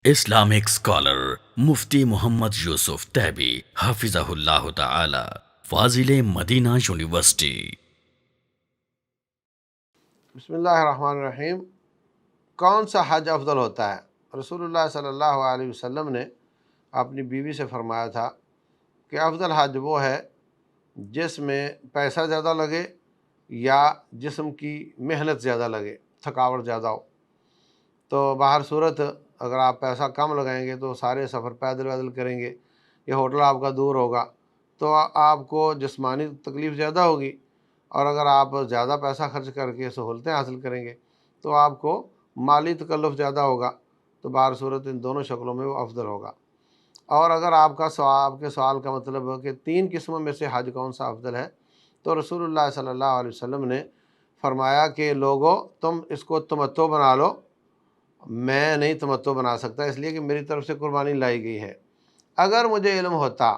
Islamic scholar مفتی محمد یوسف تیبی حفظہ اللہ تعالی، فاضل Medina university. بسم اللہ الرحمن الرحیم۔ کون سا حج افضل ہوتا ہے؟ رسول اللہ صلی اللہ علیہ وسلم نے اپنی بیوی سے فرمایا تھا کہ افضل حج وہ ہے جس میں پیسہ زیادہ لگے یا جسم کی محنت زیادہ لگے، تھکاوٹ زیادہ ہو۔ تو باہر صورت اگر آپ پیسہ کم لگائیں گے تو سارے سفر پیدل کریں گے، یہ ہوٹل آپ کا دور ہوگا تو آپ کو جسمانی تکلیف زیادہ ہوگی، اور اگر آپ زیادہ پیسہ خرچ کر کے سہولتیں حاصل کریں گے تو آپ کو مالی تکلف زیادہ ہوگا، تو باہر صورت ان دونوں شکلوں میں وہ افضل ہوگا۔ اور اگر آپ کے سوال کا مطلب ہے کہ 3 قسموں میں سے حج کون سا افضل ہے، تو رسول اللہ صلی اللہ علیہ وسلم نے فرمایا کہ لوگو تم اس کو تمتع بنا لو، میں نہیں تمتع بنا سکتا، اس لیے کہ میری طرف سے قربانی لائی گئی ہے۔ اگر مجھے علم ہوتا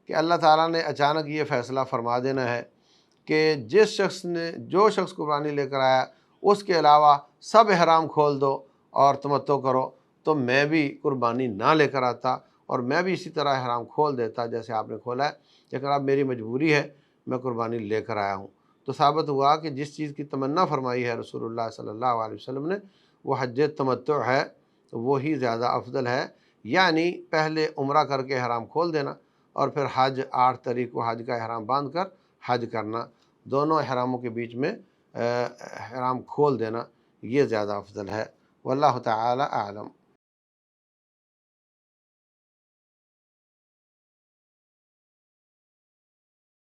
کہ اللہ تعالیٰ نے اچانک یہ فیصلہ فرما دینا ہے کہ جو شخص قربانی لے کر آیا اس کے علاوہ سب احرام کھول دو اور تمتع کرو، تو میں بھی قربانی نہ لے کر آتا اور میں بھی اسی طرح احرام کھول دیتا جیسے آپ نے کھولا ہے، لیکن اب میری مجبوری ہے، میں قربانی لے کر آیا ہوں۔ تو ثابت ہوا کہ جس چیز کی تمنا فرمائی ہے رسول اللہ صلی اللہ علیہ وسلم نے وہ حج تمتع ہے، تو وہی زیادہ افضل ہے، یعنی پہلے عمرہ کر کے احرام کھول دینا اور پھر حج 8 تاریخ کو حج کا احرام باندھ کر حج کرنا، دونوں احراموں کے بیچ میں احرام کھول دینا، یہ زیادہ افضل ہے۔ واللہ تعالی اعلم۔